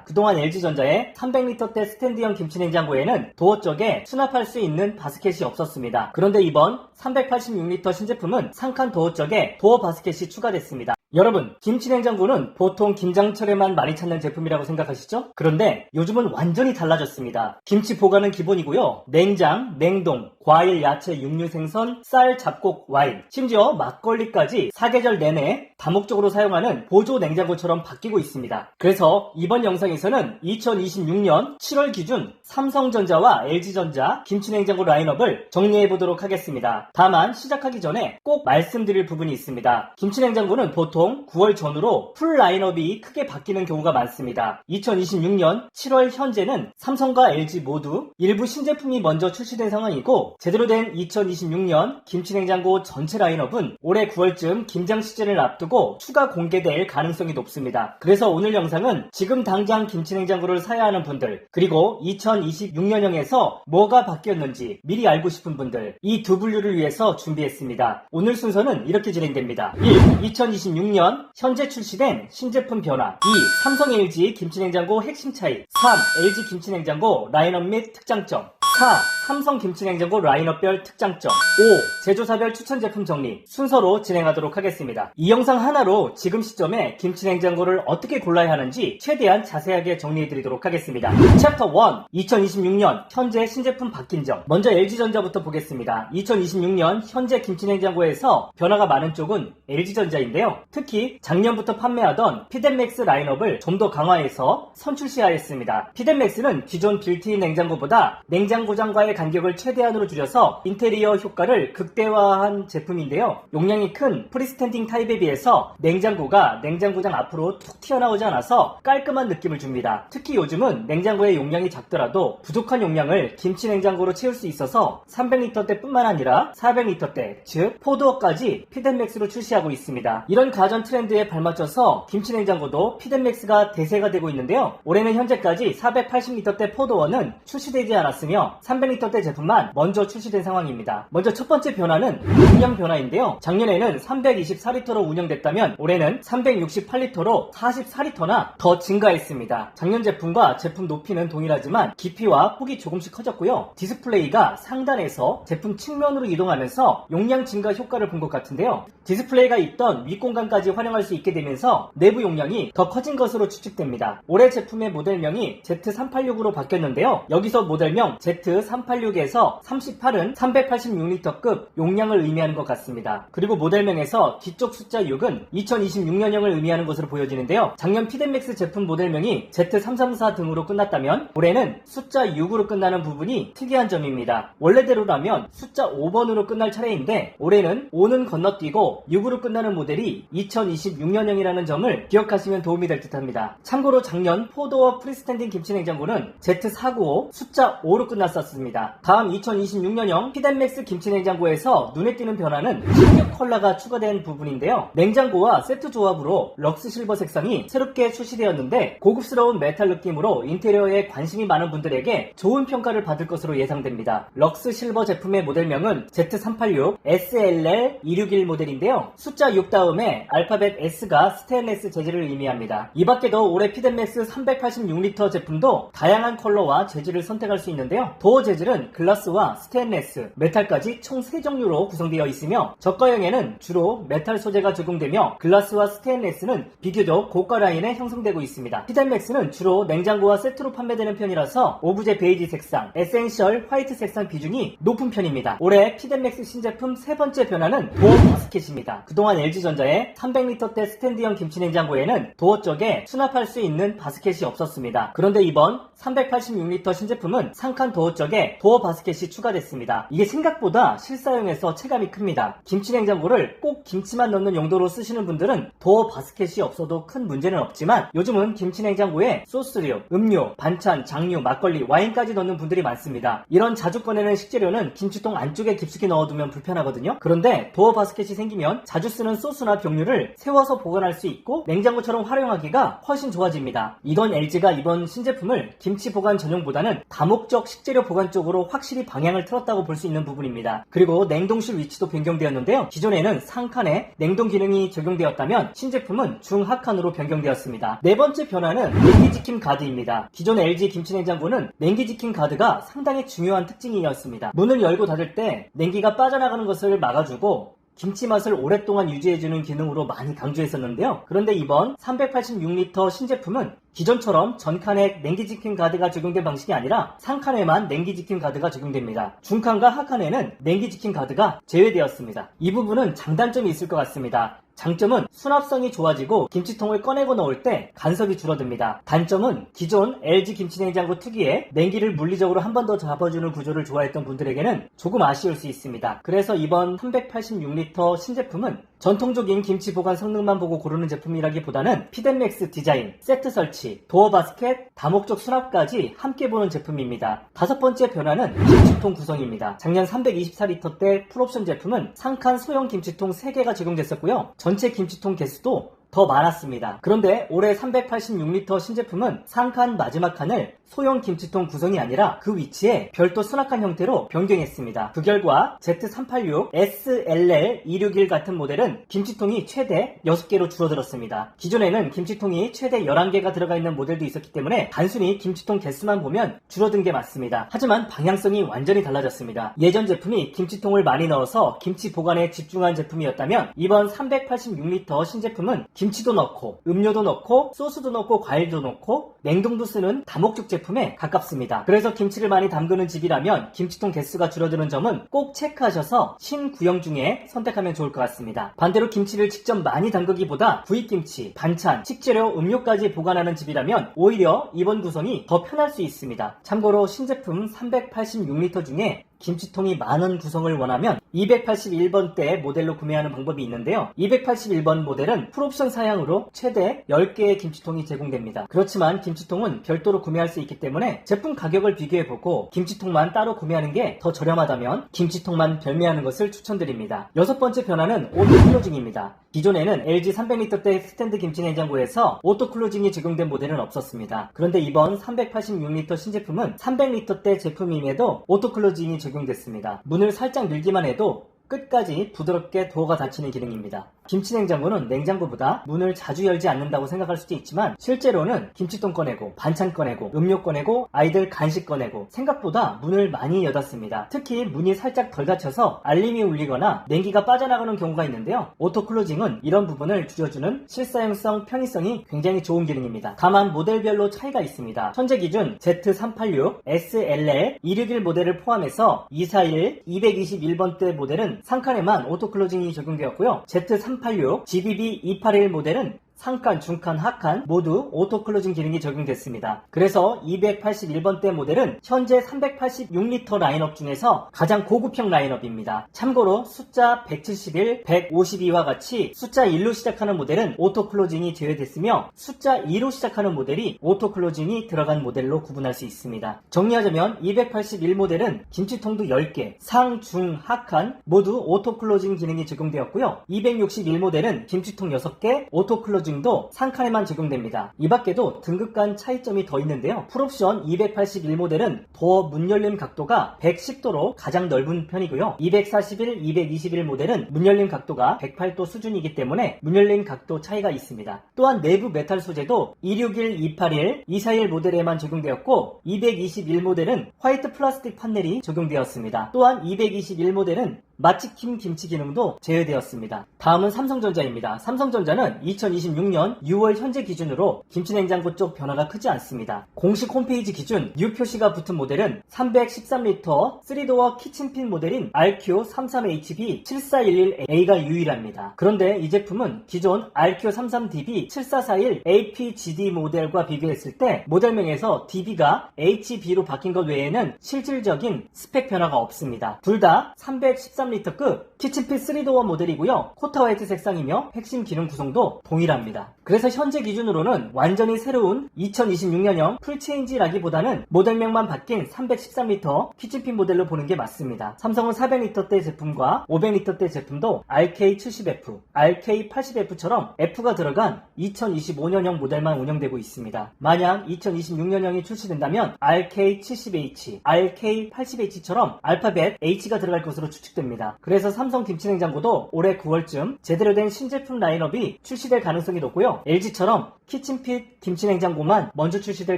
그동안 LG전자의 300L대 스탠드형 김치냉장고에는 도어 쪽에 수납할 수 있는 바스켓이 없었습니다. 그런데 이번 386L 신제품은 상칸 도어 쪽에 도어 바스켓이 추가됐습니다. 여러분, 김치냉장고는 보통 김장철에만 많이 찾는 제품이라고 생각하시죠? 그런데 요즘은 완전히 달라졌습니다. 김치 보관은 기본이고요. 냉장, 냉동, 과일, 야채, 육류, 생선, 쌀, 잡곡, 와인, 심지어 막걸리까지 사계절 내내 다목적으로 사용하는 보조 냉장고처럼 바뀌고 있습니다. 그래서 이번 영상에서는 2026년 7월 기준 삼성전자와 LG전자 김치냉장고 라인업을 정리해보도록 하겠습니다. 다만 시작하기 전에 꼭 말씀드릴 부분이 있습니다. 김치냉장고는 보통 9월 전후로 풀 라인업이 크게 바뀌는 경우가 많습니다. 2026년 7월 현재는 삼성과 LG 모두 일부 신제품이 먼저 출시된 상황이고, 제대로 된 2026년 김치냉장고 전체 라인업은 올해 9월쯤 김장 시즌을 앞두고 추가 공개될 가능성이 높습니다. 그래서 오늘 영상은 지금 당장 김치냉장고를 사야 하는 분들, 그리고 2026년형에서 뭐가 바뀌었는지 미리 알고 싶은 분들, 이 두 분류를 위해서 준비했습니다. 오늘 순서는 이렇게 진행됩니다. 1. 2026년 현재 출시된 신제품 변화. 2. 삼성 LG 김치냉장고 핵심 차이. 3. LG 김치냉장고 라인업 및 특장점. 4. 삼성 김치냉장고 라인업별 특장점. 5. 제조사별 추천 제품 정리. 순서로 진행하도록 하겠습니다. 이 영상 하나로 지금 시점에 김치냉장고를 어떻게 골라야 하는지 최대한 자세하게 정리해드리도록 하겠습니다. 챕터 1. 2026년 현재 신제품 바뀐 점. 먼저 LG전자부터 보겠습니다. 2026년 현재 김치냉장고에서 변화가 많은 쪽은 LG전자인데요. 특히 작년부터 판매하던 피덴맥스 라인업을 좀 더 강화해서 선출시하였습니다. 피덴맥스는 기존 빌트인 냉장고보다 냉장고장과의 간격을 최대한으로 줄여서 인테리어 효과를 극대화한 제품인데요. 용량이 큰 프리스탠딩 타입에 비해서 냉장고가 냉장고장 앞으로 툭 튀어나오지 않아서 깔끔한 느낌을 줍니다. 특히 요즘은 냉장고의 용량이 작더라도 부족한 용량을 김치냉장고로 채울 수 있어서 300L대 뿐만 아니라 400L대, 즉 포도어까지 피덴맥스로 출시하고 있습니다. 이런 가전 트렌드에 발맞춰서 김치냉장고도 피덴맥스가 대세가 되고 있는데요. 올해는 현재까지 480L대 포도어는 출시되지 않았으며 300L대 제품만 먼저 출시된 상황입니다. 먼저 첫 번째 변화는 용량 변화인데요. 작년에는 324L로 운영됐다면 올해는 368L로 44L나 더 증가했습니다. 작년 제품과 제품 높이는 동일하지만 깊이와 폭이 조금씩 커졌고요. 디스플레이가 상단에서 제품 측면으로 이동하면서 용량 증가 효과를 본 것 같은데요. 디스플레이가 있던 윗공간까지 활용할 수 있게 되면서 내부 용량이 더 커진 것으로 추측됩니다. 올해 제품의 모델명이 Z386으로 바뀌었는데요. 여기서 모델명 Z386에서 38은 386L급 용량을 의미하는 것 같습니다. 그리고 모델명에서 뒤쪽 숫자 6은 2026년형을 의미하는 것으로 보여지는데요. 작년 피덴맥스 제품 모델명이 Z334 등으로 끝났다면 올해는 숫자 6으로 끝나는 부분이 특이한 점입니다. 원래대로라면 숫자 5번으로 끝날 차례인데 올해는 5는 건너뛰고 6으로 끝나는 모델이 2026년형이라는 점을 기억하시면 도움이 될 듯합니다. 참고로 작년 포도어 프리스탠딩 김치냉장고는 Z495 숫자 5로 끝났었습니다. 다음 2026년형 피덴맥스 김치냉장고에서 눈에 띄는 변화는 신규 컬러가 추가된 부분인데요. 냉장고와 세트 조합으로 럭스 실버 색상이 새롭게 출시되었는데 고급스러운 메탈 느낌으로 인테리어에 관심이 많은 분들에게 좋은 평가를 받을 것으로 예상됩니다. 럭스 실버 제품의 모델명은 Z386 SLL261 모델인데요. 숫자 6 다음에 알파벳 S가 스테인레스 재질을 의미합니다. 이 밖에도 올해 피덴맥스 386L 제품도 다양한 컬러와 재질을 선택할 수 있는데요. 도어 재질은 글라스와 스테인레스, 메탈까지 총 3종류로 구성되어 있으며 저가형에는 주로 메탈 소재가 적용되며 글라스와 스테인레스는 비교적 고가 라인에 형성되고 있습니다. 피덴맥스는 주로 냉장고와 세트로 판매되는 편이라서 오브제 베이지 색상, 에센셜 화이트 색상 비중이 높은 편입니다. 올해 피덴맥스 신제품 세 번째 변화는 도어 바스켓입니다. 그동안 LG전자의 300L대 스탠드형 김치냉장고에는 도어 쪽에 수납할 수 있는 바스켓이 없었습니다. 그런데 이번 386L 신제품은 상칸 도어 쪽에 도어 바스켓이 추가됐습니다. 이게 생각보다 실사용에서 체감이 큽니다. 김치냉장고를 꼭 김치만 넣는 용도로 쓰시는 분들은 도어 바스켓이 없어도 큰 문제는 없지만 요즘은 김치냉장고에 소스류, 음료, 반찬, 장류, 막걸리, 와인까지 넣는 분들이 많습니다. 이런 자주 꺼내는 식재료는 김치통 안쪽에 깊숙이 넣어두면 불편하거든요. 그런데 도어 바스켓이 생기면 자주 쓰는 소스나 병류를 세워서 보관할 수 있고 냉장고처럼 활용하기가 훨씬 좋아집니다. 이건 LG가 이번 신제품을 김치 보관 전용보다는 다목적 식재료 오히려 보관 쪽으로 확실히 방향을 틀었다고 볼 수 있는 부분입니다. 그리고 냉동실 위치도 변경되었는데요. 기존에는 상칸에 냉동 기능이 적용되었다면 신제품은 중하칸으로 변경되었습니다. 네 번째 변화는 냉기지킴 가드입니다. 기존 LG 김치냉장고는 냉기지킴 가드가 상당히 중요한 특징이었습니다. 문을 열고 닫을 때 냉기가 빠져나가는 것을 막아주고 김치 맛을 오랫동안 유지해주는 기능으로 많이 강조했었는데요. 그런데 이번 386L 신제품은 기존처럼 전칸에 냉기지킴 가드가 적용된 방식이 아니라 상칸에만 냉기지킴 가드가 적용됩니다. 중칸과 하칸에는 냉기지킴 가드가 제외되었습니다. 이 부분은 장단점이 있을 것 같습니다. 장점은 수납성이 좋아지고 김치통을 꺼내고 넣을 때 간섭이 줄어듭니다. 단점은 기존 LG 김치냉장고 특유의 냉기를 물리적으로 한 번 더 잡아주는 구조를 좋아했던 분들에게는 조금 아쉬울 수 있습니다. 그래서 이번 386L 신제품은 전통적인 김치 보관 성능만 보고 고르는 제품이라기보다는 피덴맥스 디자인, 세트 설치, 도어 바스켓, 다목적 수납까지 함께 보는 제품입니다. 다섯 번째 변화는 김치통 구성입니다. 작년 324L 때 풀옵션 제품은 상칸 소형 김치통 3개가 적용됐었고요. 전체 김치통 개수도 더 많았습니다. 그런데 올해 386L 신제품은 상칸 마지막 칸을 소형 김치통 구성이 아니라 그 위치에 별도 수납칸 형태로 변경했습니다. 그 결과 Z386, SLL 261 같은 모델은 김치통이 최대 6개로 줄어들었습니다. 기존에는 김치통이 최대 11개가 들어가 있는 모델도 있었기 때문에 단순히 김치통 개수만 보면 줄어든 게 맞습니다. 하지만 방향성이 완전히 달라졌습니다. 예전 제품이 김치통을 많이 넣어서 김치 보관에 집중한 제품이었다면 이번 386L 신제품은 김치도 넣고 음료도 넣고 소스도 넣고 과일도 넣고 냉동도 쓰는 다목적 제품에 가깝습니다. 그래서 김치를 많이 담그는 집이라면 김치통 개수가 줄어드는 점은 꼭 체크하셔서 신구형 중에 선택하면 좋을 것 같습니다. 반대로 김치를 직접 많이 담그기보다 구입김치, 반찬, 식재료, 음료까지 보관하는 집이라면 오히려 이번 구성이 더 편할 수 있습니다. 참고로 신제품 386L 중에 김치통이 많은 구성을 원하면 281번대 모델로 구매하는 방법이 있는데요. 281번 모델은 풀옵션 사양으로 최대 10개의 김치통이 제공됩니다. 그렇지만 김치통은 별도로 구매할 수 있기 때문에 제품 가격을 비교해보고 김치통만 따로 구매하는 게 더 저렴하다면 김치통만 별매하는 것을 추천드립니다. 여섯 번째 변화는 오토클로징입니다. 기존에는 LG 300L대 스탠드 김치냉장고에서 오토클로징이 적용된 모델은 없었습니다. 그런데 이번 386L 신제품은 300L대 제품임에도 오토클로징이 적용됐습니다. 문을 살짝 밀기만 해도 끝까지 부드럽게 도어가 닫히는 기능입니다. 김치냉장고는 냉장고보다 문을 자주 열지 않는다고 생각할 수도 있지만 실제로는 김치통 꺼내고 반찬 꺼내고 음료 꺼내고 아이들 간식 꺼내고 생각보다 문을 많이 여닫습니다. 특히 문이 살짝 덜 닫혀서 알림이 울리거나 냉기가 빠져나가는 경우가 있는데요. 오토클로징은 이런 부분을 줄여주는 실사용성, 편의성이 굉장히 좋은 기능입니다. 다만 모델별로 차이가 있습니다. 현재 기준 Z386, SLL 261 모델을 포함해서 241, 221번대 모델은 상칸에만 오토클로징이 적용되었고요. Z386, GBB 281 모델은 상칸, 중칸, 하칸 모두 오토클로징 기능이 적용됐습니다. 그래서 281번대 모델은 현재 386L 라인업 중에서 가장 고급형 라인업입니다. 참고로 숫자 171, 152와 같이 숫자 1로 시작하는 모델은 오토클로징이 제외됐으며 숫자 2로 시작하는 모델이 오토클로징이 들어간 모델로 구분할 수 있습니다. 정리하자면 281 모델은 김치통도 10개, 상, 중, 하칸 모두 오토클로징 기능이 적용되었고요. 261 모델은 김치통 6개, 오토클로징 도 상칸에만 적용됩니다. 이 밖에도 등급 간 차이점이 더 있는데요. 풀옵션 281 모델은 도어 문 열림 각도가 110도로 가장 넓은 편이고요. 241, 221 모델은 문 열림 각도가 108도 수준이기 때문에 문 열림 각도 차이가 있습니다. 또한 내부 메탈 소재도 261, 281, 241 모델에만 적용되었고 221 모델은 화이트 플라스틱 판넬이 적용되었습니다. 또한 221 모델은 맛치킨 김치 기능도 제외되었습니다. 다음은 삼성전자입니다. 삼성전자는 2026년 6월 현재 기준으로 김치냉장고 쪽 변화가 크지 않습니다. 공식 홈페이지 기준 U 표시가 붙은 모델은 313L 3도어 키친핀 모델인 RQ33HB 7411A가 유일합니다. 그런데 이 제품은 기존 RQ33DB 7441 APGD 모델과 비교했을 때 모델명에서 DB가 HB로 바뀐 것 외에는 실질적인 스펙 변화가 없습니다. 둘 다 313 13리터급 키친핏 3도어 모델이고요. 코타 화이트 색상이며 핵심 기능 구성도 동일합니다. 그래서 현재 기준으로는 완전히 새로운 2026년형 풀체인지라기보다는 모델명만 바뀐 313리터 키친핏 모델로 보는 게 맞습니다. 삼성은 400리터대 제품과 500리터대 제품도 RK70F, RK80F처럼 F가 들어간 2025년형 모델만 운영되고 있습니다. 만약 2026년형이 출시된다면 RK70H, RK80H처럼 알파벳 H가 들어갈 것으로 추측됩니다. 그래서 삼성 김치냉장고도 올해 9월쯤 제대로 된 신제품 라인업이 출시될 가능성이 높고요. LG처럼 키친핏 김치냉장고만 먼저 출시될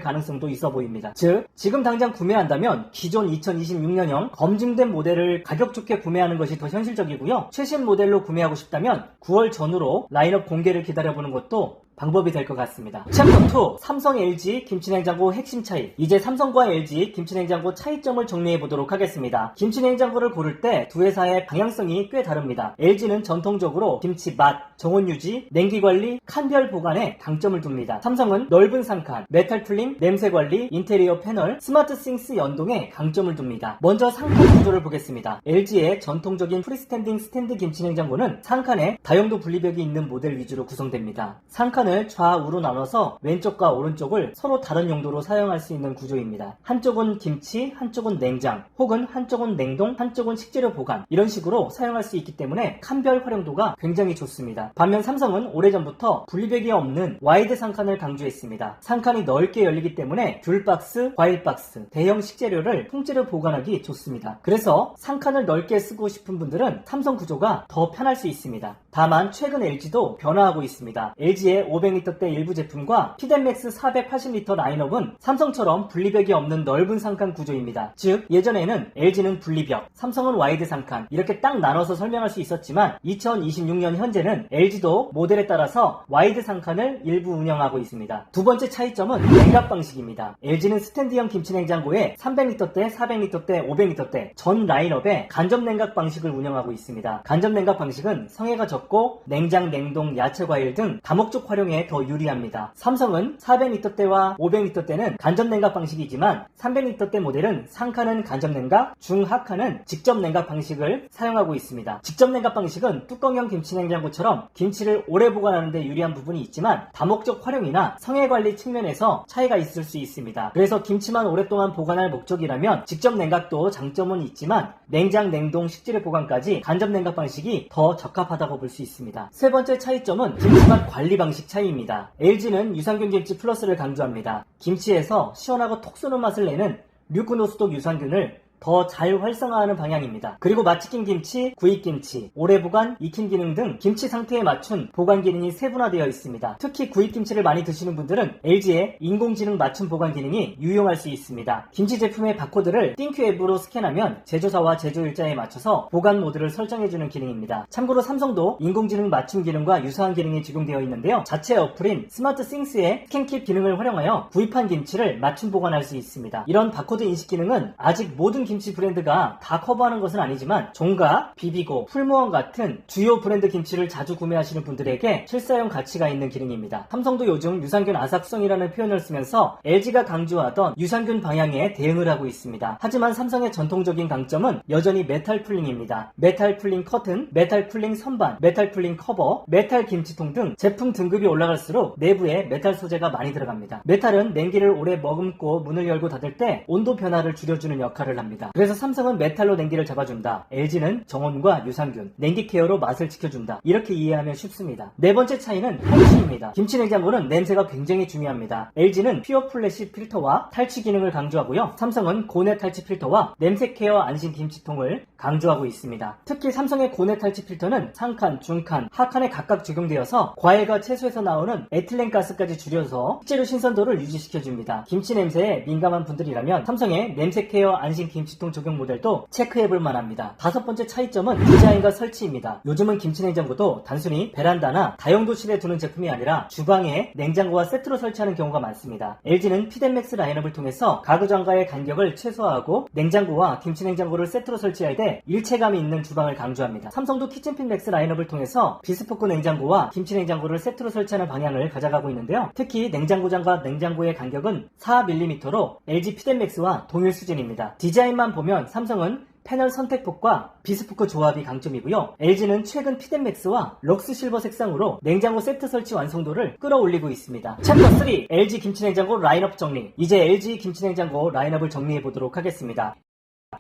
가능성도 있어 보입니다. 즉, 지금 당장 구매한다면 기존 2026년형 검증된 모델을 가격 좋게 구매하는 것이 더 현실적이고요. 최신 모델로 구매하고 싶다면 9월 전후로 라인업 공개를 기다려보는 것도 방법이 될 것 같습니다. 챕터 2. 삼성 LG 김치냉장고 핵심 차이. 이제 삼성과 LG 김치냉장고 차이점을 정리해 보도록 하겠습니다. 김치냉장고를 고를 때 두 회사의 방향성이 꽤 다릅니다. LG는 전통적으로 김치 맛, 정원 유지, 냉기 관리, 칸별 보관에 강점을 둡니다. 삼성은 넓은 상칸, 메탈 쿨링, 냄새 관리, 인테리어 패널, 스마트 싱스 연동에 강점을 둡니다. 먼저 상칸 구조를 보겠습니다. LG의 전통적인 프리스탠딩 스탠드 김치냉장고는 상칸에 다용도 분리벽이 있는 모델 위주로 구성됩니다. 상칸은 좌우로 나눠서 왼쪽과 오른쪽을 서로 다른 용도로 사용할 수 있는 구조입니다. 한쪽은 김치, 한쪽은 냉장, 혹은 한쪽은 냉동, 한쪽은 식재료 보관, 이런 식으로 사용할 수 있기 때문에 칸별 활용도가 굉장히 좋습니다. 반면 삼성은 오래전부터 분리벽이 없는 와이드 상칸을 강조했습니다. 상칸이 넓게 열리기 때문에 귤박스, 과일박스, 대형 식재료를 통째로 보관하기 좋습니다. 그래서 상칸을 넓게 쓰고 싶은 분들은 삼성 구조가 더 편할 수 있습니다. 다만 최근 LG도 변화하고 있습니다. LG의 500리터대 일부 제품과 피덴맥스 480리터 라인업은 삼성처럼 분리벽이 없는 넓은 상칸 구조입니다. 즉, 예전에는 LG는 분리벽, 삼성은 와이드 상칸, 이렇게 딱 나눠서 설명할 수 있었지만 2026년 현재는 LG도 모델에 따라서 와이드 상칸을 일부 운영하고 있습니다. 두 번째 차이점은 냉각 방식입니다. LG는 스탠드형 김치냉장고에 300리터대, 400리터대, 500리터대 전 라인업에 간접 냉각 방식을 운영하고 있습니다. 간접 냉각 방식은 성해가 적고 냉장, 냉동, 야채, 과일 등 다목적 활용에 더 유리합니다. 삼성은 400리터대와 500리터대는 간접 냉각 방식이지만 300리터대 모델은 상칸은 간접 냉각, 중하칸은 직접 냉각 방식을 사용하고 있습니다. 직접 냉각 방식은 뚜껑형 김치냉장고처럼 김치를 오래 보관하는 데 유리한 부분이 있지만 다목적 활용이나 성해 관리 측면에서 차이가 있을 수 있습니다. 그래서 김치만 오랫동안 보관할 목적이라면 직접 냉각도 장점은 있지만 냉장, 냉동, 식재료 보관까지 간접 냉각 방식이 더 적합하다고 볼 수 있습니다. 세 번째 차이점은 김치맛 관리 방식 차이입니다. LG는 유산균 김치 플러스를 강조합니다. 김치에서 시원하고 톡 쏘는 맛을 내는 류크노스독 유산균을 더 잘 활성화하는 방향입니다. 그리고 맛치킨 김치, 구입김치, 오래 보관, 익힘 기능 등 김치 상태에 맞춘 보관 기능이 세분화되어 있습니다. 특히 구입김치를 많이 드시는 분들은 LG의 인공지능 맞춤 보관 기능이 유용할 수 있습니다. 김치 제품의 바코드를 띵큐 앱으로 스캔하면 제조사와 제조일자에 맞춰서 보관 모드를 설정해주는 기능입니다. 참고로 삼성도 인공지능 맞춤 기능과 유사한 기능이 적용되어 있는데요. 자체 어플인 스마트 싱스의 스캔킵 기능을 활용하여 구입한 김치를 맞춤 보관할 수 있습니다. 이런 바코드 인식 기능은 아직 모든 김치 브랜드가 다 커버하는 것은 아니지만 종가, 비비고, 풀무원 같은 주요 브랜드 김치를 자주 구매하시는 분들에게 실사용 가치가 있는 기능입니다. 삼성도 요즘 유산균 아삭성이라는 표현을 쓰면서 LG가 강조하던 유산균 방향에 대응을 하고 있습니다. 하지만 삼성의 전통적인 강점은 여전히 메탈 쿨링입니다. 메탈 쿨링 커튼, 메탈 쿨링 선반, 메탈 쿨링 커버, 메탈 김치통 등 제품 등급이 올라갈수록 내부에 메탈 소재가 많이 들어갑니다. 메탈은 냉기를 오래 머금고 문을 열고 닫을 때 온도 변화를 줄여주는 역할을 합니다. 그래서 삼성은 메탈로 냉기를 잡아준다. LG는 정원과 유산균, 냉기 케어로 맛을 지켜준다. 이렇게 이해하면 쉽습니다. 네 번째 차이는 탈취입니다. 김치냉장고는 냄새가 굉장히 중요합니다. LG는 퓨어 플래시 필터와 탈취 기능을 강조하고요. 삼성은 고내 탈취 필터와 냄새 케어 안심 김치통을 강조하고 있습니다. 특히 삼성의 고내 탈취 필터는 상칸, 중칸, 하칸에 각각 적용되어서 과일과 채소에서 나오는 에틸렌 가스까지 줄여서 식재료 신선도를 유지시켜줍니다. 김치 냄새에 민감한 분들이라면 삼성의 냄새 케어 안심 김치통 적용 모델도 체크해볼 만합니다. 다섯 번째 차이점은 디자인과 설치입니다. 요즘은 김치냉장고도 단순히 베란다나 다용도실에 두는 제품이 아니라 주방에 냉장고와 세트로 설치하는 경우가 많습니다. LG는 피덴맥스 라인업을 통해서 가구장과의 간격을 최소화하고 냉장고와 김치냉장고를 세트로 설치할 때 일체감이 있는 주방을 강조합니다. 삼성도 키친핏 맥스 라인업을 통해서 비스포크 냉장고와 김치냉장고를 세트로 설치하는 방향을 가져가고 있는데요. 특히 냉장고장과 냉장고의 간격은 4mm로 LG 피덴맥스와 동일 수준입니다. 디자인만 보면 삼성은 패널 선택폭과 비스포크 조합이 강점이고요. LG는 최근 피덴맥스와 럭스 실버 색상으로 냉장고 세트 설치 완성도를 끌어올리고 있습니다. 챕터 3 LG 김치냉장고 라인업 정리. 이제 LG 김치냉장고 라인업을 정리해 보도록 하겠습니다.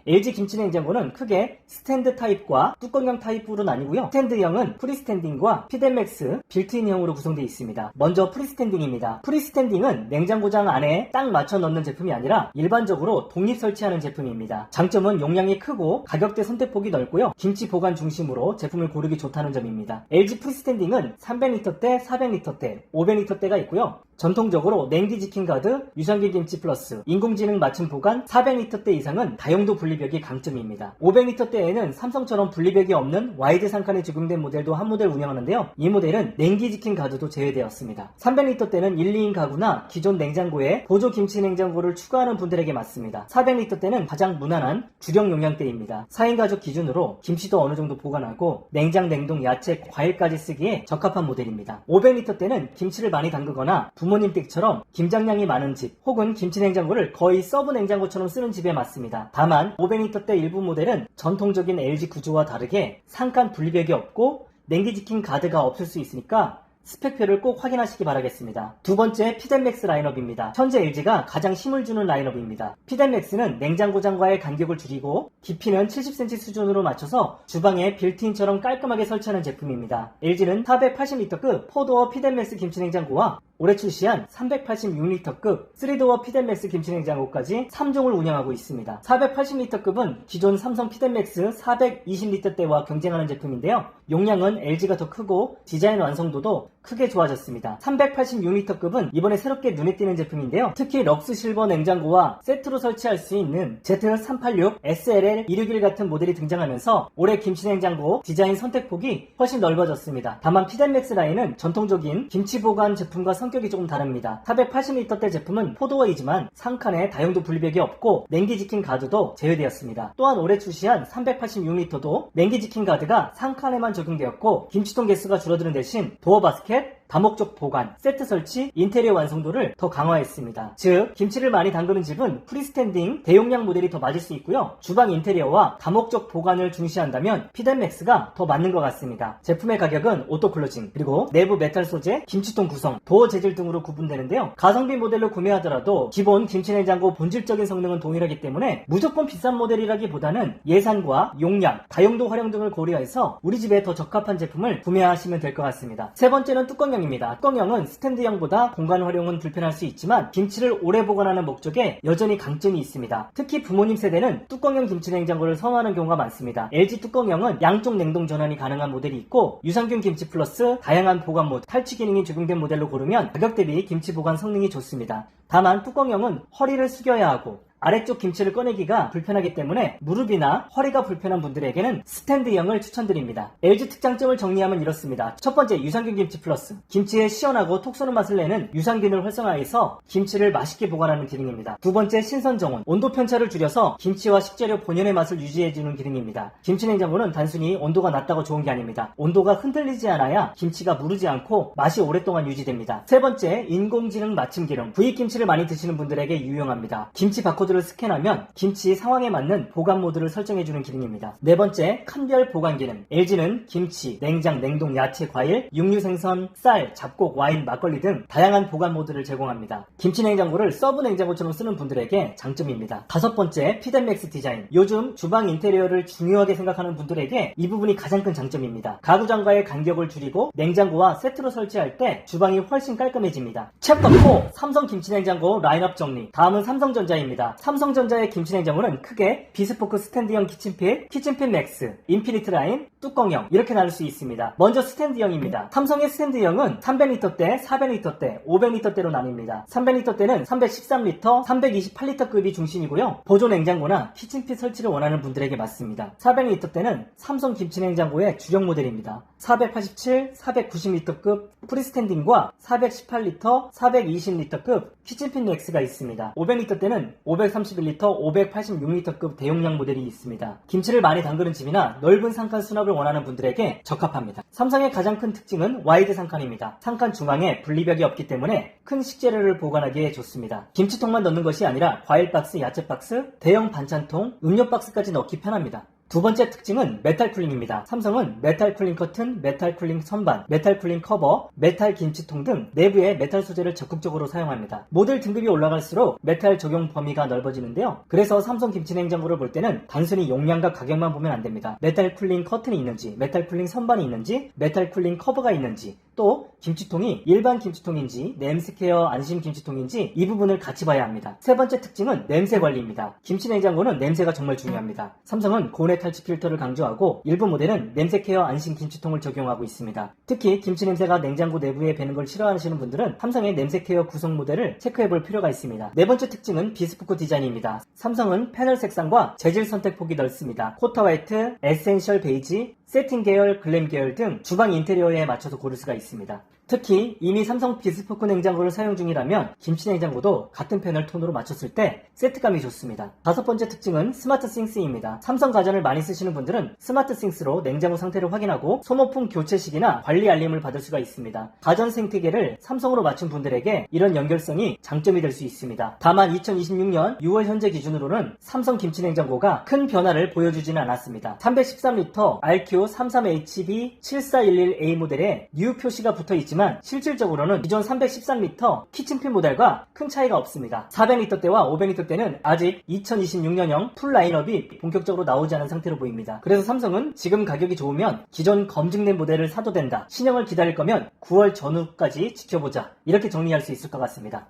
LG 김치냉장고는 크게 스탠드 타입과 뚜껑형 타입으로 나뉘고요. 스탠드형은 프리스탠딩과 피덴맥스, 빌트인형으로 구성되어 있습니다. 먼저 프리스탠딩입니다. 프리스탠딩은 냉장고장 안에 딱 맞춰 넣는 제품이 아니라 일반적으로 독립 설치하는 제품입니다. 장점은 용량이 크고 가격대 선택폭이 넓고요. 김치 보관 중심으로 제품을 고르기 좋다는 점입니다. LG 프리스탠딩은 300L대, 400L대, 500L대가 있고요. 전통적으로 냉기 지킨 가드, 유산균 김치 플러스, 인공지능 맞춤 보관, 400L대 이상은 다용도 분리벽이 강점입니다. 500L대에는 삼성처럼 분리벽이 없는 와이드 상칸에 적용된 모델도 한 모델 운영하는데요. 이 모델은 냉기 지킨 가드도 제외되었습니다. 300L대는 1, 2인 가구나 기존 냉장고에 보조 김치 냉장고를 추가하는 분들에게 맞습니다. 400L대는 가장 무난한 주력 용량대입니다. 4인 가족 기준으로 김치도 어느 정도 보관하고 냉장, 냉동, 야채, 과일까지 쓰기에 적합한 모델입니다. 500L대는 김치를 많이 담그거나 부모님 댁처럼 김장량이 많은 집 혹은 김치냉장고를 거의 서브 냉장고처럼 쓰는 집에 맞습니다. 다만 500L대 일부 모델은 전통적인 LG 구조와 다르게 상칸 분리벽이 없고 냉기 지킨 가드가 없을 수 있으니까 스펙표를 꼭 확인하시기 바라겠습니다. 두 번째 피덴맥스 라인업입니다. 현재 LG가 가장 힘을 주는 라인업입니다. 피덴맥스는 냉장고장과의 간격을 줄이고 깊이는 70cm 수준으로 맞춰서 주방에 빌트인처럼 깔끔하게 설치하는 제품입니다. LG는 480L급 4도어 피덴맥스 김치냉장고와 올해 출시한 386L급 3도어 피덴맥스 김치냉장고까지 3종을 운영하고 있습니다. 480L급은 기존 삼성 피덴맥스 420L대와 경쟁하는 제품인데요. 용량은 LG가 더 크고 디자인 완성도도 크게 좋아졌습니다. 386L급은 이번에 새롭게 눈에 띄는 제품인데요. 특히 럭스 실버 냉장고와 세트로 설치할 수 있는 Z386, SLL 261 같은 모델이 등장하면서 올해 김치냉장고 디자인 선택폭이 훨씬 넓어졌습니다. 다만 피덴맥스 라인은 전통적인 김치 보관 제품과 성격이 조금 다릅니다. 480L대 제품은 4도어이지만 상칸에 다용도 분리벽이 없고 냉기 지킨 가드도 제외되었습니다. 또한 올해 출시한 386L도 냉기 지킨 가드가 상칸에만 적용되었고 김치통 개수가 줄어드는 대신 도어 바스켓, 다목적 보관, 세트 설치, 인테리어 완성도를 더 강화했습니다. 즉, 김치를 많이 담그는 집은 프리스탠딩 대용량 모델이 더 맞을 수 있고요. 주방 인테리어와 다목적 보관을 중시한다면 피덴맥스가 더 맞는 것 같습니다. 제품의 가격은 오토클로징, 그리고 내부 메탈 소재, 김치통 구성, 도어 재질 등으로 구분되는데요. 가성비 모델로 구매하더라도 기본 김치냉장고 본질적인 성능은 동일하기 때문에 무조건 비싼 모델이라기보다는 예산과 용량, 다용도 활용 등을 고려해서 우리 집에 더 적합한 제품을 구매하시면 될 것 같습니다. 세 번째는 뚜껑형 뚜껑형은 스탠드형보다 공간 활용은 불편할 수 있지만 김치를 오래 보관하는 목적에 여전히 강점이 있습니다. 특히 부모님 세대는 뚜껑형 김치냉장고를 선호하는 경우가 많습니다. LG 뚜껑형은 양쪽 냉동 전환이 가능한 모델이 있고 유산균 김치 플러스 다양한 보관 모드, 탈취 기능이 적용된 모델로 고르면 가격 대비 김치 보관 성능이 좋습니다. 다만 뚜껑형은 허리를 숙여야 하고 아래쪽 김치를 꺼내기가 불편하기 때문에 무릎이나 허리가 불편한 분들에게는 스탠드형을 추천드립니다. LG 특장점을 정리하면 이렇습니다. 첫 번째, 유산균 김치 플러스. 김치의 시원하고 톡 쏘는 맛을 내는 유산균을 활성화해서 김치를 맛있게 보관하는 기능입니다. 두 번째, 신선 정원. 온도 편차를 줄여서 김치와 식재료 본연의 맛을 유지해주는 기능입니다. 김치냉장고는 단순히 온도가 낮다고 좋은 게 아닙니다. 온도가 흔들리지 않아야 김치가 무르지 않고 맛이 오랫동안 유지됩니다. 세 번째, 인공지능 맞춤 기능. 구이 김치를 많이 드시는 분들에게 유용합니다. 김치 바코드 를 스캔하면 김치 상황에 맞는 보관 모드를 설정해주는 기능입니다. 네 번째, 칸별 보관 기능. LG는 김치, 냉장, 냉동, 야채, 과일, 육류 생선, 쌀, 잡곡, 와인, 막걸리 등 다양한 보관 모드를 제공합니다. 김치 냉장고를 서브 냉장고처럼 쓰는 분들에게 장점입니다. 다섯 번째, 피덴맥스 디자인. 요즘 주방 인테리어를 중요하게 생각하는 분들에게 이 부분이 가장 큰 장점입니다. 가구장과의 간격을 줄이고 냉장고와 세트로 설치할 때 주방이 훨씬 깔끔해집니다. 챕터 4, 삼성 김치냉장고 라인업 정리. 다음은 삼성전자입니다. 삼성전자의 김치냉장고는 크게 비스포크 스탠드형 키친핏 맥스, 인피니트 라인, 뚜껑형 이렇게 나눌 수 있습니다. 먼저 스탠드형입니다. 삼성의 스탠드형은 300L대, 400L대, 500L대로 나뉩니다. 300L대는 313L, 328L급이 중심이고요. 보조 냉장고나 키친핏 설치를 원하는 분들에게 맞습니다. 400L대는 삼성 김치냉장고의 주력 모델입니다. 487, 490L급 프리스탠딩과 418L, 420L급 키친핏 맥스가 있습니다. 500L대는 500 531L, 586L급 대용량 모델이 있습니다. 김치를 많이 담그는 집이나 넓은 상칸 수납을 원하는 분들에게 적합합니다. 삼성의 가장 큰 특징은 와이드 상칸입니다. 상칸 중앙에 분리벽이 없기 때문에 큰 식재료를 보관하기에 좋습니다. 김치통만 넣는 것이 아니라 과일 박스, 야채 박스, 대형 반찬통, 음료 박스까지 넣기 편합니다. 두 번째 특징은 메탈 쿨링입니다. 삼성은 메탈 쿨링 커튼, 메탈 쿨링 선반, 메탈 쿨링 커버, 메탈 김치통 등 내부에 메탈 소재를 적극적으로 사용합니다. 모델 등급이 올라갈수록 메탈 적용 범위가 넓어지는데요. 그래서 삼성 김치냉장고를 볼 때는 단순히 용량과 가격만 보면 안 됩니다. 메탈 쿨링 커튼이 있는지, 메탈 쿨링 선반이 있는지, 메탈 쿨링 커버가 있는지, 또 김치통이 일반 김치통인지 냄새 케어 안심 김치통인지 이 부분을 같이 봐야 합니다. 세 번째 특징은 냄새 관리입니다. 김치냉장고는 냄새가 정말 중요합니다. 삼성은 고온의 탈취 필터를 강조하고 일부 모델은 냄새 케어 안심 김치통을 적용하고 있습니다. 특히 김치 냄새가 냉장고 내부에 배는 걸 싫어하시는 분들은 삼성의 냄새 케어 구성 모델을 체크해 볼 필요가 있습니다. 네 번째 특징은 비스포크 디자인입니다. 삼성은 패널 색상과 재질 선택폭이 넓습니다. 코타 화이트, 에센셜 베이지, 세팅 계열, 글램 계열 등 주방 인테리어에 맞춰서 고를 수가 있습니다. 특히 이미 삼성 비스포크 냉장고를 사용 중이라면 김치 냉장고도 같은 패널 톤으로 맞췄을 때 세트감이 좋습니다. 다섯 번째 특징은 스마트 싱스입니다. 삼성 가전을 많이 쓰시는 분들은 스마트 싱스로 냉장고 상태를 확인하고 소모품 교체 시기나 관리 알림을 받을 수가 있습니다. 가전 생태계를 삼성으로 맞춘 분들에게 이런 연결성이 장점이 될 수 있습니다. 다만 2026년 6월 현재 기준으로는 삼성 김치 냉장고가 큰 변화를 보여주지는 않았습니다. 313L RQ33HB7411A 모델에 뉴 표시가 붙어 있지만 실질적으로는 기존 313L 키친필 모델과 큰 차이가 없습니다. 400L대와 500L대는 아직 2026년형 풀 라인업이 본격적으로 나오지 않은 상태로 보입니다. 그래서 삼성은 지금 가격이 좋으면 기존 검증된 모델을 사도 된다. 신형을 기다릴 거면 9월 전후까지 지켜보자. 이렇게 정리할 수 있을 것 같습니다.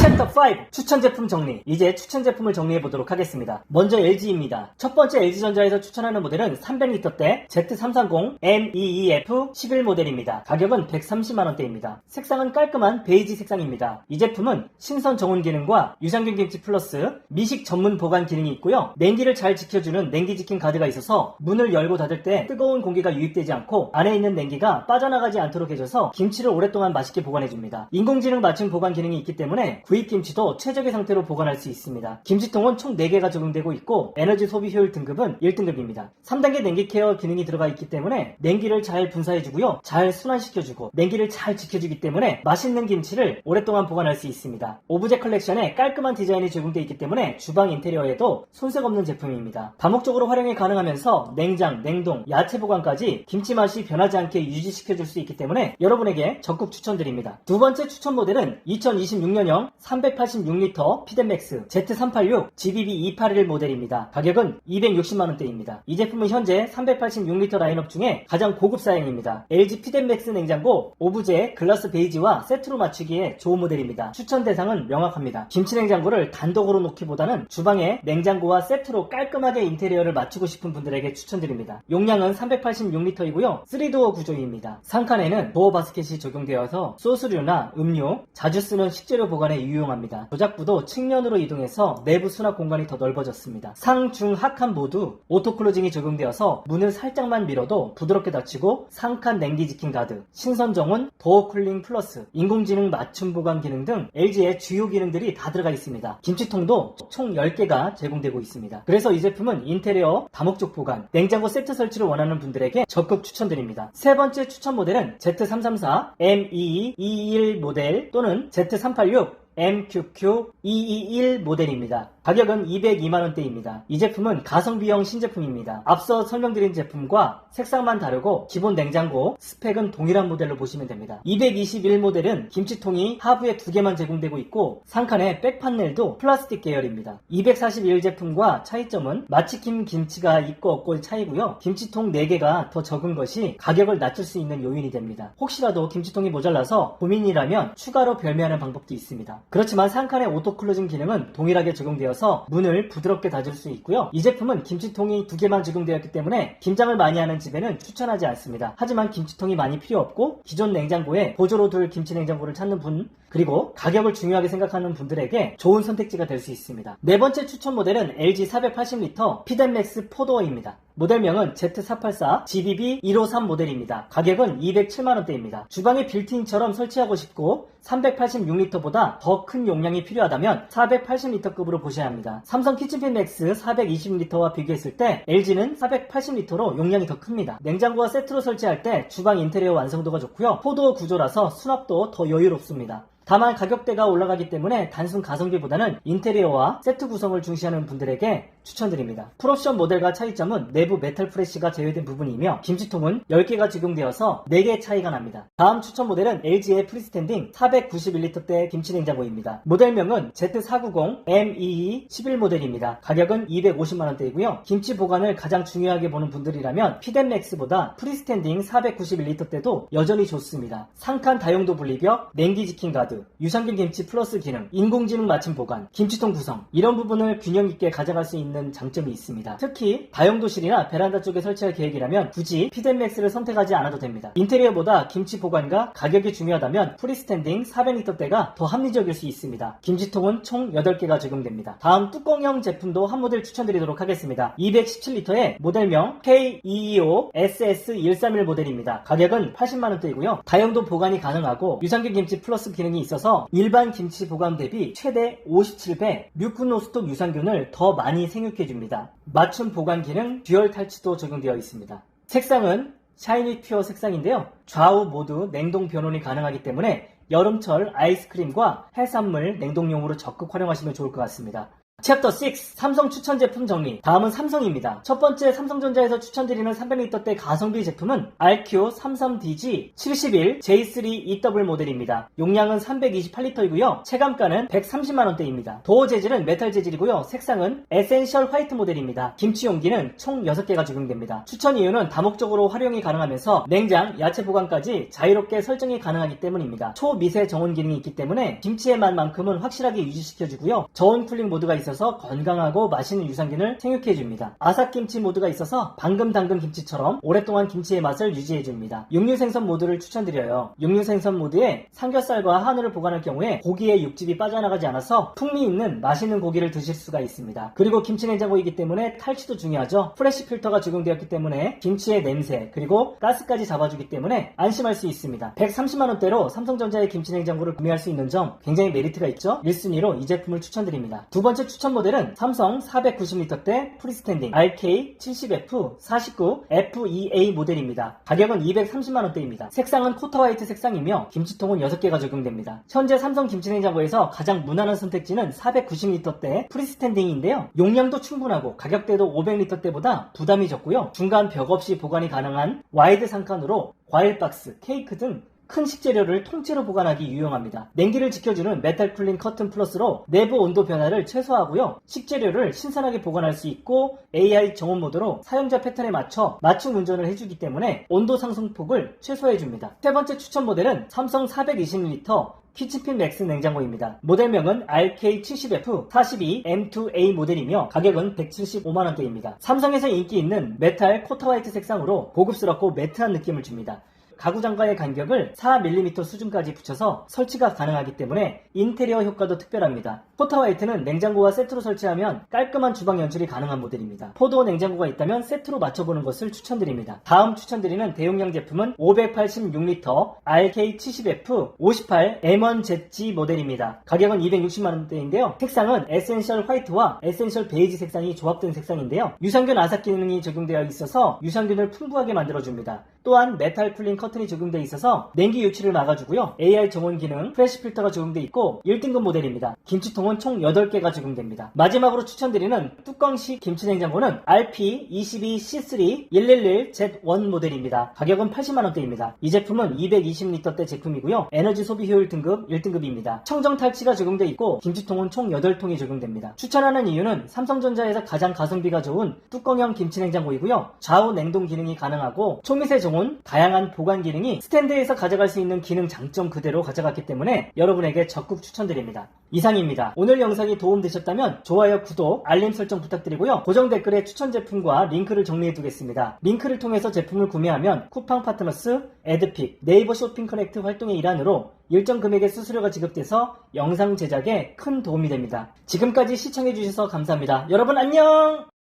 챕터 5 추천 제품 정리. 이제 추천 제품을 정리해 보도록 하겠습니다. 먼저 LG입니다. 첫 번째 LG전자에서 추천하는 모델은 300L대 Z330 MEEF11 모델입니다. 가격은 130만원대입니다. 색상은 깔끔한 베이지 색상입니다. 이 제품은 신선 정온 기능과 유산균 김치 플러스 미식 전문 보관 기능이 있고요. 냉기를 잘 지켜주는 냉기 지킨 가드가 있어서 문을 열고 닫을 때 뜨거운 공기가 유입되지 않고 안에 있는 냉기가 빠져나가지 않도록 해줘서 김치를 오랫동안 맛있게 보관해줍니다. 인공지능 맞춤 보관 기능이 있기 때문에 구입 김치도 최적의 상태로 보관할 수 있습니다. 김치통은 총 4개가 적용되고 있고 에너지 소비 효율 등급은 1등급입니다. 3단계 냉기 케어 기능이 들어가 있기 때문에 냉기를 잘 분사해주고요. 잘 순환시켜주고 냉기를 잘 지켜주기 때문에 맛있는 김치를 오랫동안 보관할 수 있습니다. 오브제 컬렉션에 깔끔한 디자인이 적용되어 있기 때문에 주방 인테리어에도 손색 없는 제품입니다. 다목적으로 활용이 가능하면서 냉장, 냉동, 야채 보관까지 김치 맛이 변하지 않게 유지시켜줄 수 있기 때문에 여러분에게 적극 추천드립니다. 두 번째 추천 모델은 2026년형 386L 피덴맥스 Z386 GBB281 모델입니다. 가격은 260만원대입니다. 이 제품은 현재 386L 라인업 중에 가장 고급 사양입니다. LG 피덴맥스 냉장고 오브제 글라스 베이지와 세트로 맞추기에 좋은 모델입니다. 추천 대상은 명확합니다. 김치 냉장고를 단독으로 놓기보다는 주방에 냉장고와 세트로 깔끔하게 인테리어를 맞추고 싶은 분들에게 추천드립니다. 용량은 386L이고요. 3도어 구조입니다. 상칸에는 도어 바스켓이 적용되어서 소스류나 음료, 자주 쓰는 식재료 보관에 유용합니다. 조작부도 측면으로 이동해서 내부 수납 공간이 더 넓어졌습니다. 상, 중, 하칸 모두 오토 클로징이 적용되어서 문을 살짝만 밀어도 부드럽게 닫히고 상칸 냉기 지킨 가드, 신선 정온, 도어 쿨링 플러스, 인공지능 맞춤 보관 기능 등 LG의 주요 기능들이 다 들어가 있습니다. 김치통도 총 10개가 제공되고 있습니다. 그래서 이 제품은 인테리어, 다목적 보관, 냉장고 세트 설치를 원하는 분들에게 적극 추천드립니다. 세 번째 추천 모델은 Z334 MEE21 모델 또는 Z386 MQQ221 모델입니다. 가격은 202만원대입니다. 이 제품은 가성비형 신제품입니다. 앞서 설명드린 제품과 색상만 다르고 기본 냉장고, 스펙은 동일한 모델로 보시면 됩니다. 221 모델은 김치통이 하부에 2개만 제공되고 있고 상칸의 백 판넬도 플라스틱 계열입니다. 241 제품과 차이점은 마치킨 김치가 있고 없고의 차이고요. 김치통 4개가 더 적은 것이 가격을 낮출 수 있는 요인이 됩니다. 혹시라도 김치통이 모자라서 고민이라면 추가로 별매하는 방법도 있습니다. 그렇지만 상칸의 오토 클로징 기능은 동일하게 적용되어서 문을 부드럽게 닫을 수 있고요. 이 제품은 김치통이 2개만 적용되었기 때문에 김장을 많이 하는 집에는 추천하지 않습니다. 하지만 김치통이 많이 필요 없고 기존 냉장고에 보조로 둘 김치 냉장고를 찾는 분 그리고 가격을 중요하게 생각하는 분들에게 좋은 선택지가 될 수 있습니다. 네 번째 추천 모델은 LG 480L 피덴맥스 4도어입니다. 모델명은 Z484 GBB 153 모델입니다. 가격은 207만원대입니다. 주방에 빌트인처럼 설치하고 싶고 386L보다 더 큰 용량이 필요하다면 480L급으로 보셔야 합니다. 삼성 키친핀 맥스 420L와 비교했을 때 LG는 480L로 용량이 더 큽니다. 냉장고와 세트로 설치할 때 주방 인테리어 완성도가 좋고요. 4도어 구조라서 수납도 더 여유롭습니다. 다만 가격대가 올라가기 때문에 단순 가성비보다는 인테리어와 세트 구성을 중시하는 분들에게 추천드립니다. 풀옵션 모델과 차이점은 내부 메탈 프레쉬가 제외된 부분이며 김치통은 10개가 적용되어서 4개의 차이가 납니다. 다음 추천 모델은 LG의 프리스탠딩 491L대 김치냉장고입니다. 모델명은 Z490MEE11 모델입니다. 가격은 250만원대이고요. 김치 보관을 가장 중요하게 보는 분들이라면 피덴맥스보다 프리스탠딩 491L대도 여전히 좋습니다. 상칸 다용도 분리벽, 냉기 지킨 가드, 유산균 김치 플러스 기능, 인공지능 맞춤 보관, 김치통 구성 이런 부분을 균형 있게 가져갈 수 있는 장점이 있습니다. 특히 다용도실이나 베란다 쪽에 설치할 계획이라면 굳이 피덴맥스를 선택하지 않아도 됩니다. 인테리어보다 김치 보관과 가격이 중요하다면 프리스탠딩 400L대가 더 합리적일 수 있습니다. 김치통은 총 8개가 적용됩니다. 다음 뚜껑형 제품도 한 모델 추천드리도록 하겠습니다. 217L의 모델명 K225SS131 모델입니다. 가격은 80만원대이고요. 다용도 보관이 가능하고 유산균 김치 플러스 기능이 있어서 일반 김치 보관 대비 최대 57배 뮤크노스톡 유산균을 더 많이 생육해줍니다. 맞춤 보관 기능 듀얼 탈취도 적용되어 있습니다. 색상은 샤이니 퓨어 색상인데요. 좌우 모두 냉동 변온이 가능하기 때문에 여름철 아이스크림과 해산물 냉동용으로 적극 활용하시면 좋을 것 같습니다. 챕터 6 삼성 추천 제품 정리. 다음은 삼성입니다. 첫 번째 삼성전자에서 추천드리는 300L대 가성비 제품은 RQ33DG71J3EW 모델입니다. 용량은 328L이고요. 체감가는 130만원대입니다. 도어 재질은 메탈 재질이고요. 색상은 에센셜 화이트 모델입니다. 김치 용기는 총 6개가 적용됩니다. 추천 이유는 다목적으로 활용이 가능하면서 냉장, 야채 보관까지 자유롭게 설정이 가능하기 때문입니다. 초미세 정온 기능이 있기 때문에 김치의 맛만큼은 확실하게 유지시켜주고요. 저온 쿨링 모드가 있어서 건강하고 맛있는 유산균을 생육해줍니다. 아삭김치 모드가 있어서 방금 담근 김치처럼 오랫동안 김치의 맛을 유지해줍니다. 육류생선 모드를 추천드려요. 육류생선 모드에 삼겹살과 한우를 보관할 경우에 고기의 육즙이 빠져나가지 않아서 풍미 있는 맛있는 고기를 드실 수가 있습니다. 그리고 김치냉장고이기 때문에 탈취도 중요하죠. 프레쉬 필터가 적용되었기 때문에 김치의 냄새 그리고 가스까지 잡아주기 때문에 안심할 수 있습니다. 130만원대로 삼성전자의 김치냉장고를 구매할 수 있는 점 굉장히 메리트가 있죠. 1순위로 이 제품을 추천드립니다. 두 번째 추천 모델은 삼성 490L대 프리스탠딩 RK70F49FEA 모델입니다. 가격은 230만원대입니다. 색상은 코터 화이트 색상이며 김치통은 6개가 적용됩니다. 현재 삼성 김치냉장고에서 가장 무난한 선택지는 490L대 프리스탠딩인데요. 용량도 충분하고 가격대도 500L대보다 부담이 적고요. 중간 벽 없이 보관이 가능한 와이드 상칸으로 과일 박스, 케이크 등 큰 식재료를 통째로 보관하기 유용합니다. 냉기를 지켜주는 메탈 쿨링 커튼 플러스로 내부 온도 변화를 최소화하고요. 식재료를 신선하게 보관할 수 있고 AI 정온 모드로 사용자 패턴에 맞춰 맞춤 운전을 해주기 때문에 온도 상승폭을 최소화해줍니다. 세 번째 추천 모델은 삼성 420L 키친핀 맥스 냉장고입니다. 모델명은 RK70F42M2A 모델이며 가격은 175만원대입니다. 삼성에서 인기 있는 메탈 코터 화이트 색상으로 고급스럽고 매트한 느낌을 줍니다. 가구장과의 간격을 4mm 수준까지 붙여서 설치가 가능하기 때문에 인테리어 효과도 특별합니다. 코터 화이트는 냉장고와 세트로 설치하면 깔끔한 주방 연출이 가능한 모델입니다. 4도어 냉장고가 있다면 세트로 맞춰보는 것을 추천드립니다. 다음 추천드리는 대용량 제품은 586L RK70F58M1ZG 모델입니다. 가격은 260만원대인데요. 색상은 에센셜 화이트와 에센셜 베이지 색상이 조합된 색상인데요. 유산균 아삭 기능이 적용되어 있어서 유산균을 풍부하게 만들어줍니다. 또한 메탈 쿨링 커튼이 적용되어 있어서 냉기 유출을 막아주고요. AI 정온 기능, 프레쉬 필터가 적용되어 있고 1등급 모델입니다. 김치통은 총 8개가 적용됩니다. 마지막으로 추천드리는 뚜껑식 김치냉장고는 RP22C3-111Z1 모델입니다. 가격은 80만원대입니다. 이 제품은 220L대 제품이고요. 에너지 소비 효율 등급 1등급입니다. 청정 탈취가 적용되어 있고 김치통은 총 8통이 적용됩니다. 추천하는 이유는 삼성전자에서 가장 가성비가 좋은 뚜껑형 김치냉장고이고요. 좌우 냉동 기능이 가능하고 초미세 정온 기본 다양한 보관 기능이 스탠드에서 가져갈 수 있는 기능 장점 그대로 가져갔기 때문에 여러분에게 적극 추천드립니다. 이상입니다. 오늘 영상이 도움되셨다면 좋아요, 구독, 알림 설정 부탁드리고요. 고정 댓글에 추천 제품과 링크를 정리해 두겠습니다. 링크를 통해서 제품을 구매하면 쿠팡 파트너스, 에드픽, 네이버 쇼핑 커넥트 활동의 일환으로 일정 금액의 수수료가 지급돼서 영상 제작에 큰 도움이 됩니다. 지금까지 시청해 주셔서 감사합니다. 여러분 안녕!